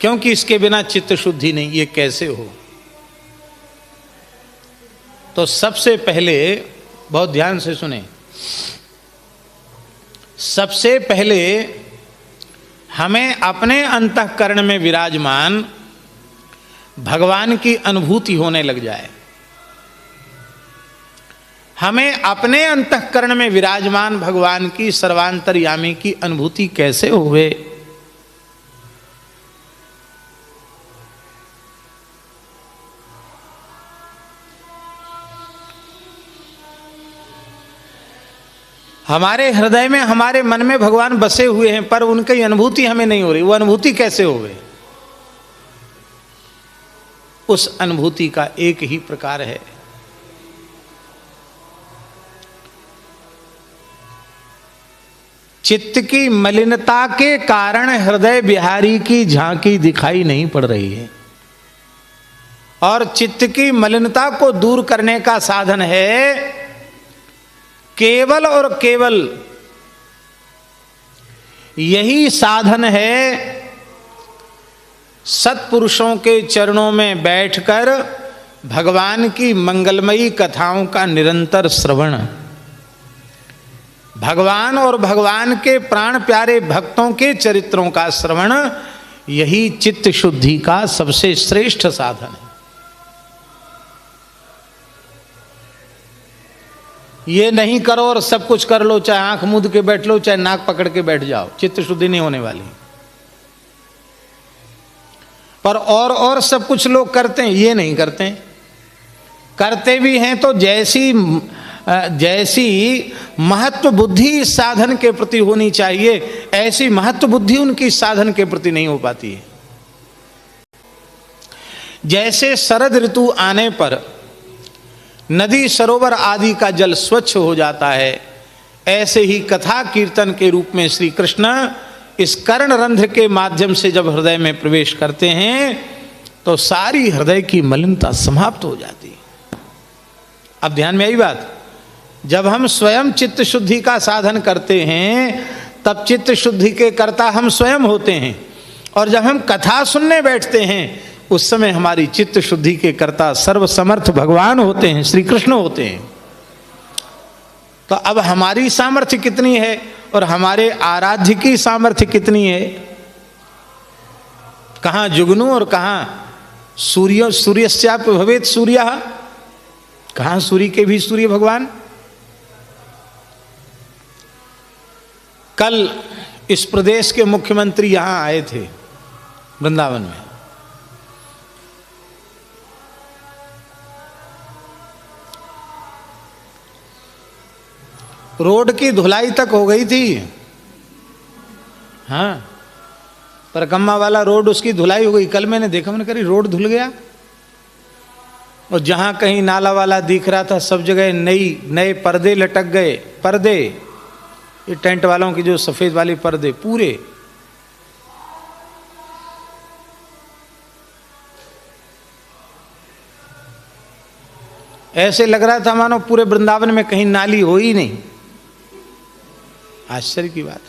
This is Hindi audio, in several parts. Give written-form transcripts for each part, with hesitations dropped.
क्योंकि इसके बिना चित्त शुद्धि नहीं, ये कैसे हो। तो सबसे पहले बहुत ध्यान से सुने, सबसे पहले हमें अपने अंतःकरण में विराजमान भगवान की अनुभूति होने लग जाए। हमें अपने अंतःकरण में विराजमान भगवान की सर्वांतर्यामी की अनुभूति कैसे होवे। हमारे हृदय में, हमारे मन में भगवान बसे हुए हैं, पर उनकी अनुभूति हमें नहीं हो रही। वो अनुभूति कैसे होवे? उस अनुभूति का एक ही प्रकार है, चित्त की मलिनता के कारण हृदय बिहारी की झांकी दिखाई नहीं पड़ रही है, और चित्त की मलिनता को दूर करने का साधन है केवल और केवल यही साधन है सत्पुरुषों के चरणों में बैठकर भगवान की मंगलमयी कथाओं का निरंतर श्रवण, भगवान और भगवान के प्राण प्यारे भक्तों के चरित्रों का श्रवण। यही चित्त शुद्धि का सबसे श्रेष्ठ साधन है। ये नहीं करो और सब कुछ कर लो, चाहे आंख मूंद के बैठ लो, चाहे नाक पकड़ के बैठ जाओ, चित्त शुद्धि नहीं होने वाली। पर और सब कुछ लोग करते हैं, ये नहीं करते। करते भी हैं तो जैसी महत्व बुद्धि इस साधन के प्रति होनी चाहिए, ऐसी महत्व बुद्धि उनकी साधन के प्रति नहीं हो पाती है। जैसे शरद ऋतु आने पर नदी सरोवर आदि का जल स्वच्छ हो जाता है, ऐसे ही कथा कीर्तन के रूप में श्री कृष्ण इस कर्ण रंध्र के माध्यम से जब हृदय में प्रवेश करते हैं तो सारी हृदय की मलिनता समाप्त हो जाती है। अब ध्यान में आई बात, जब हम स्वयं चित्त शुद्धि का साधन करते हैं तब चित्त शुद्धि के कर्ता हम स्वयं होते हैं, और जब हम कथा सुनने बैठते हैं उस समय हमारी चित्त शुद्धि के कर्ता सर्वसमर्थ भगवान होते हैं, श्री कृष्ण होते हैं। तो अब हमारी सामर्थ्य कितनी है और हमारे आराध्य की सामर्थ्य कितनी है? कहाँ जुगनू और कहाँ सूर्यस्यापि भवेत् सूर्यः, कहाँ सूर्य के भी सूर्य भगवान। कल इस प्रदेश के मुख्यमंत्री यहां आए थे वृंदावन में। रोड की धुलाई तक हो गई थी, हाँ, परकम्मा वाला रोड, उसकी धुलाई हो गई। कल मैंने देखा, मैंने कहा रोड धुल गया, और जहां कहीं नाला वाला दिख रहा था सब जगह नए पर्दे लटक गए। पर्दे, ये टेंट वालों की जो सफेद वाली पर्दे पूरे। ऐसे लग रहा था मानो पूरे वृंदावन में कहीं नाली हो ही नहीं। आश्चर्य की बात।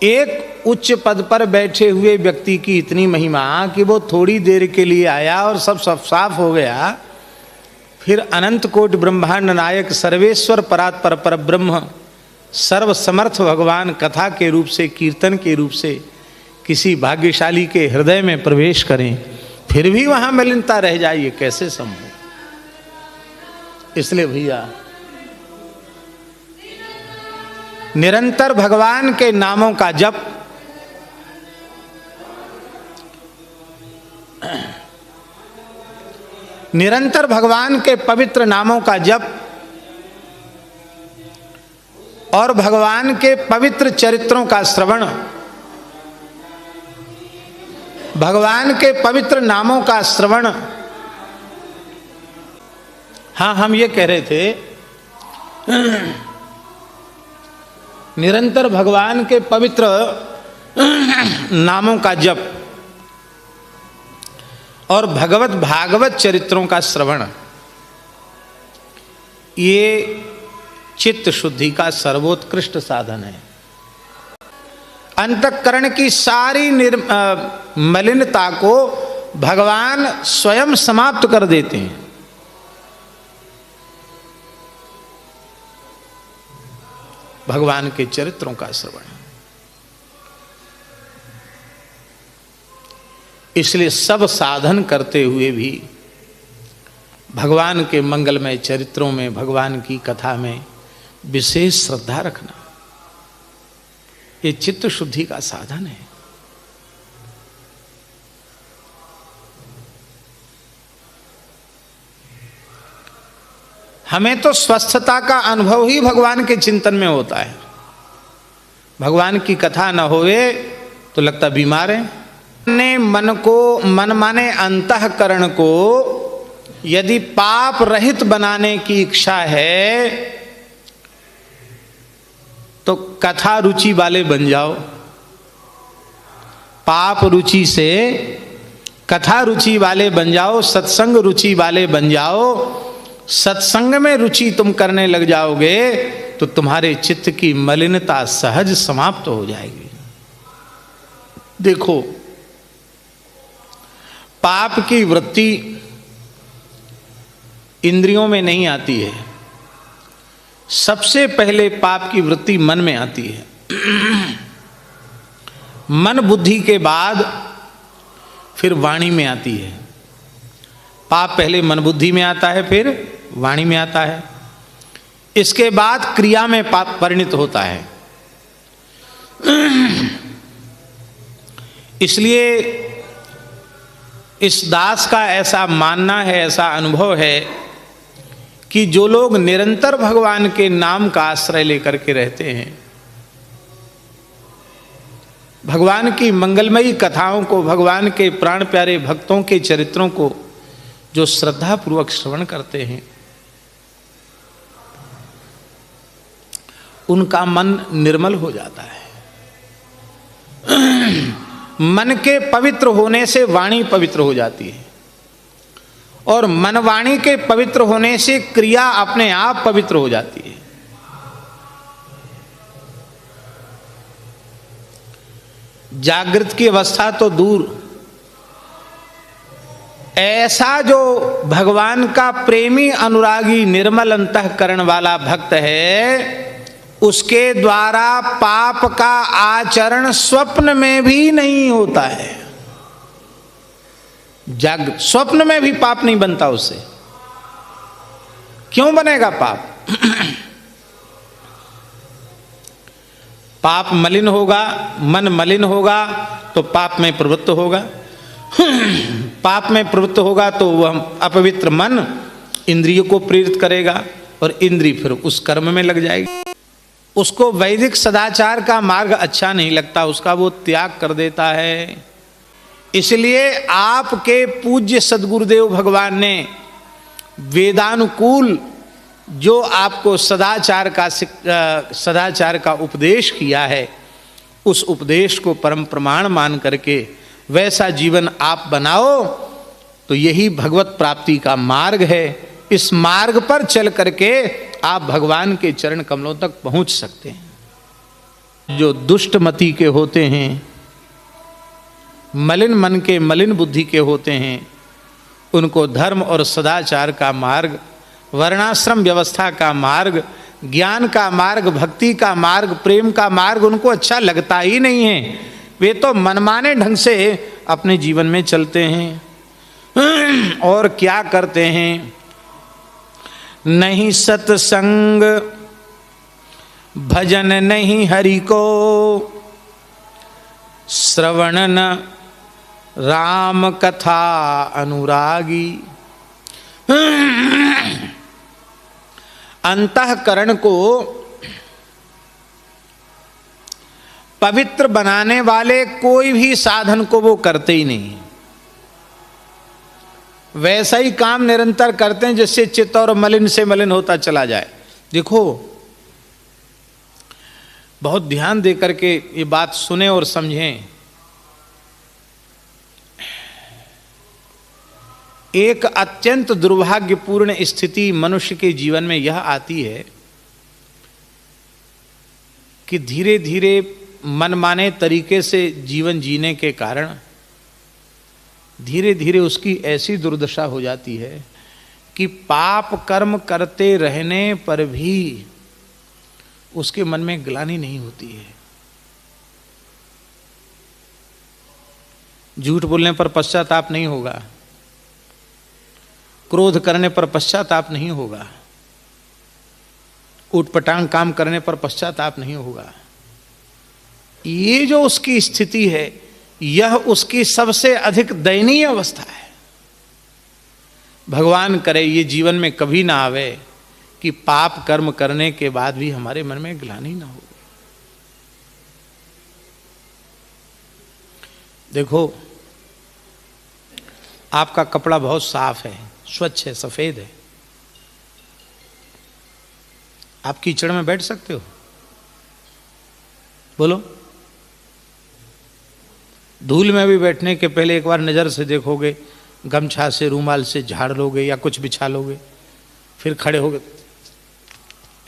एक उच्च पद पर बैठे हुए व्यक्ति की इतनी महिमा कि वो थोड़ी देर के लिए आया और सब साफ हो गया। फिर अनंत कोटि ब्रह्मांड नायक सर्वेश्वर परात्पर पर ब्रह्म सर्व समर्थ भगवान कथा के रूप से, कीर्तन के रूप से किसी भाग्यशाली के हृदय में प्रवेश करें, फिर भी वहां मलिनता रह जाए, ये कैसे संभव। इसलिए भैया निरंतर भगवान के नामों का जप, निरंतर भगवान के पवित्र नामों का जप और भगवान के पवित्र चरित्रों का श्रवण, भगवान के पवित्र नामों का श्रवण। हाँ, हम ये कह रहे थे निरंतर भगवान के पवित्र नामों का जप और भगवत भागवत चरित्रों का श्रवण, ये चित्त शुद्धि का सर्वोत्कृष्ट साधन है। अंतःकरण की सारी मलिनता को भगवान स्वयं समाप्त कर देते हैं। भगवान के चरित्रों का श्रवण। इसलिए सब साधन करते हुए भी भगवान के मंगलमय चरित्रों में, भगवान की कथा में विशेष श्रद्धा रखना, ये चित्त शुद्धि का साधन है। हमें तो स्वस्थता का अनुभव ही भगवान के चिंतन में होता है। भगवान की कथा न होवे तो लगता बीमार है। ने मन को, मन माने अंतःकरण को यदि पाप रहित बनाने की इच्छा है तो कथा रुचि वाले बन जाओ। पाप रुचि से कथा रुचि वाले बन जाओ, सत्संग रुचि वाले बन जाओ। सत्संग में रुचि तुम करने लग जाओगे तो तुम्हारे चित्त की मलिनता सहज समाप्त हो जाएगी। देखो, पाप की वृत्ति इंद्रियों में नहीं आती है। सबसे पहले पाप की वृत्ति मन में आती है। मन बुद्धि के बाद फिर वाणी में आती है। पाप पहले मन बुद्धि में आता है, फिर वाणी में आता है, इसके बाद क्रिया में पाप परिणित होता है। इसलिए इस दास का ऐसा मानना है, ऐसा अनुभव है कि जो लोग निरंतर भगवान के नाम का आश्रय लेकर के रहते हैं, भगवान की मंगलमयी कथाओं को, भगवान के प्राण प्यारे भक्तों के चरित्रों को जो श्रद्धा पूर्वक श्रवण करते हैं, उनका मन निर्मल हो जाता है। मन के पवित्र होने से वाणी पवित्र हो जाती है, और मन वाणी के पवित्र होने से क्रिया अपने आप पवित्र हो जाती है। जागृत की अवस्था तो दूर, ऐसा जो भगवान का प्रेमी अनुरागी निर्मल अंतःकरण वाला भक्त है, उसके द्वारा पाप का आचरण स्वप्न में भी नहीं होता है। स्वप्न में भी पाप नहीं बनता उससे। क्यों बनेगा पाप? पाप मलिन होगा, मन मलिन होगा तो पाप में प्रवृत्त होगा। पाप में प्रवृत्त होगा तो वह अपवित्र मन इंद्रियों को प्रेरित करेगा, और इंद्रिय फिर उस कर्म में लग जाएगी। उसको वैदिक सदाचार का मार्ग अच्छा नहीं लगता, उसका वो त्याग कर देता है। इसलिए आपके पूज्य सद्गुरुदेव भगवान ने वेदानुकूल जो आपको सदाचार का उपदेश किया है, उस उपदेश को परम प्रमाण मान करके वैसा जीवन आप बनाओ तो यही भगवत प्राप्ति का मार्ग है। इस मार्ग पर चल करके आप भगवान के चरण कमलों तक पहुंच सकते हैं। जो दुष्ट मति के होते हैं, मलिन मन के, मलिन बुद्धि के होते हैं, उनको धर्म और सदाचार का मार्ग, वर्णाश्रम व्यवस्था का मार्ग, ज्ञान का मार्ग, भक्ति का मार्ग, प्रेम का मार्ग उनको अच्छा लगता ही नहीं है। वे तो मनमाने ढंग से अपने जीवन में चलते हैं और क्या करते हैं? नहीं सत्संग भजन नहीं हरि को, श्रवण न राम कथा अनुरागी। अंतःकरण को पवित्र बनाने वाले कोई भी साधन को वो करते ही नहीं। वैसा ही काम निरंतर करते हैं जिससे चित्त और मलिन से मलिन होता चला जाए। देखो, बहुत ध्यान दे करके ये बात सुने और समझें। एक अत्यंत दुर्भाग्यपूर्ण स्थिति मनुष्य के जीवन में यह आती है कि धीरे धीरे मनमाने तरीके से जीवन जीने के कारण धीरे धीरे उसकी ऐसी दुर्दशा हो जाती है कि पाप कर्म करते रहने पर भी उसके मन में ग्लानि नहीं होती है। झूठ बोलने पर पश्चाताप नहीं होगा, क्रोध करने पर पश्चाताप नहीं होगा, उटपटांग काम करने पर पश्चाताप नहीं होगा। ये जो उसकी स्थिति है, यह उसकी सबसे अधिक दयनीय अवस्था है। भगवान करे ये जीवन में कभी ना आवे कि पाप कर्म करने के बाद भी हमारे मन में ग्लानि ना हो। देखो, आपका कपड़ा बहुत साफ है, स्वच्छ है, सफेद है, आप कीचड़ में बैठ सकते हो? बोलो। धूल में भी बैठने के पहले एक बार नजर से देखोगे, गमछा से रूमाल से झाड़ लोगे या कुछ बिछा लोगे, फिर खड़े होगे,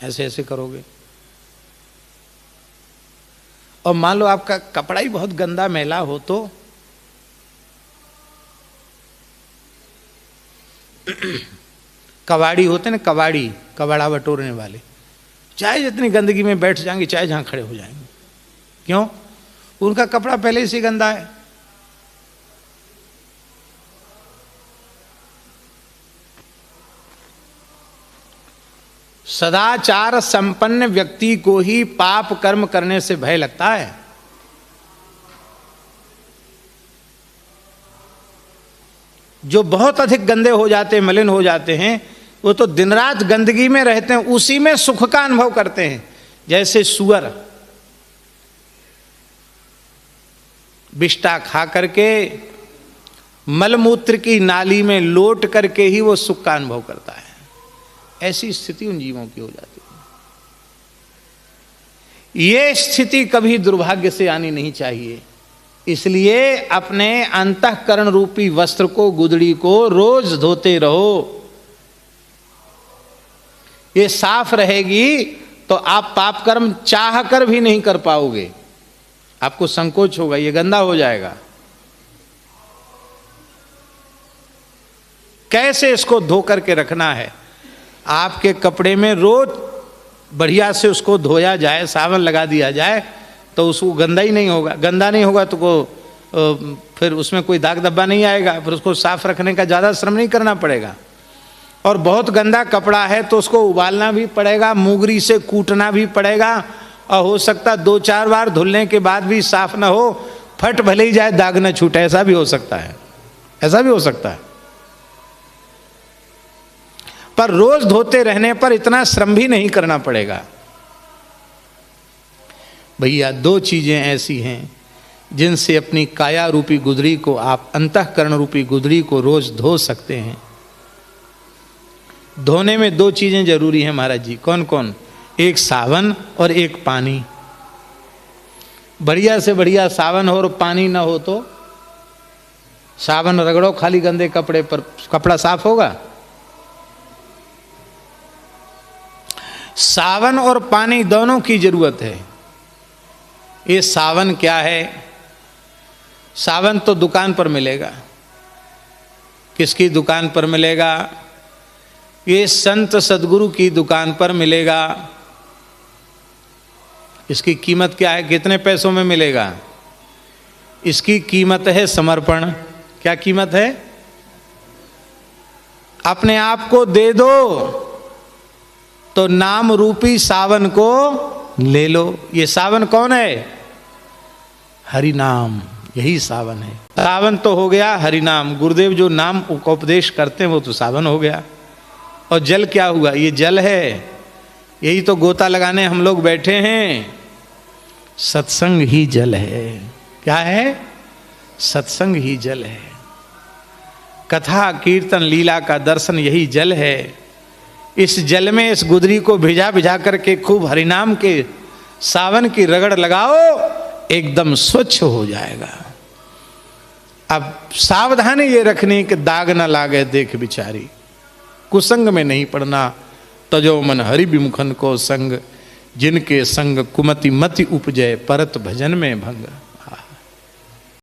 ऐसे ऐसे करोगे। और मान लो आपका कपड़ा ही बहुत गंदा मैला हो तो कबाड़ी होते ना, कबाड़ा बटोरने वाले, चाहे जितनी गंदगी में बैठ जाएंगे, चाहे जहां खड़े हो जाएंगे। क्यों? उनका कपड़ा पहले से गंदा है। सदाचार संपन्न व्यक्ति को ही पाप कर्म करने से भय लगता है। जो बहुत अधिक गंदे हो जाते हैं, मलिन हो जाते हैं, वो तो दिन रात गंदगी में रहते हैं, उसी में सुख का अनुभव करते हैं। जैसे सुअर विष्टा खा करके मलमूत्र की नाली में लोट करके ही वो सुख का अनुभव करता है। ऐसी स्थिति उन जीवों की हो जाती है। ये स्थिति कभी दुर्भाग्य से आनी नहीं चाहिए। इसलिए अपने अंतःकरण रूपी वस्त्र को, गुदड़ी को रोज धोते रहो। ये साफ रहेगी तो आप पाप कर्म चाह कर भी नहीं कर पाओगे, आपको संकोच होगा, ये गंदा हो जाएगा। कैसे इसको धो करके रखना है? आपके कपड़े में रोज बढ़िया से उसको धोया जाए, साबुन लगा दिया जाए तो उसको गंदा ही नहीं होगा। गंदा नहीं होगा तो फिर उसमें कोई दाग धब्बा नहीं आएगा, फिर उसको साफ रखने का ज़्यादा श्रम नहीं करना पड़ेगा। और बहुत गंदा कपड़ा है तो उसको उबालना भी पड़ेगा, मूंगरी से कूटना भी पड़ेगा, और हो सकता 2-4 बार धुलने के बाद भी साफ ना हो, फट भले ही जाए, दाग न छूटे, ऐसा भी हो सकता है, ऐसा भी हो सकता है। पर रोज धोते रहने पर इतना श्रम भी नहीं करना पड़ेगा। भैया 2 चीजें ऐसी हैं जिनसे अपनी काया रूपी गुदड़ी को, आप अंतःकरण रूपी गुदड़ी को रोज धो सकते हैं। धोने में 2 चीजें जरूरी हैं महाराज जी। कौन कौन? एक सावन और एक पानी। बढ़िया से बढ़िया सावन हो और पानी ना हो तो सावन रगड़ो खाली गंदे कपड़े पर, कपड़ा साफ होगा? सावन और पानी दोनों की जरूरत है। ये सावन क्या है? सावन तो दुकान पर मिलेगा। किसकी दुकान पर मिलेगा? ये संत सदगुरु की दुकान पर मिलेगा। इसकी कीमत क्या है? कितने पैसों में मिलेगा? इसकी कीमत है समर्पण। क्या कीमत है? अपने आप को दे दो तो नाम रूपी सावन को ले लो। ये सावन कौन है? हरि नाम, यही सावन है। सावन तो हो गया हरि नाम, गुरुदेव जो नाम उपदेश करते हैं वो तो सावन हो गया। और जल क्या हुआ? ये जल है, यही तो गोता लगाने हम लोग बैठे हैं। सत्संग ही जल है। क्या है? सत्संग ही जल है। कथा कीर्तन लीला का दर्शन यही जल है। इस जल में इस गुदरी को भिजा भिजा करके खूब हरिनाम के सावन की रगड़ लगाओ, एकदम स्वच्छ हो जाएगा। अब सावधानी ये रखनी कि दाग न लागे देख बिचारी, कुसंग में नहीं पड़ना। तजो मन हरि विमुखन को संग, जिनके संग कुमति मति उपजय परत भजन में भंग।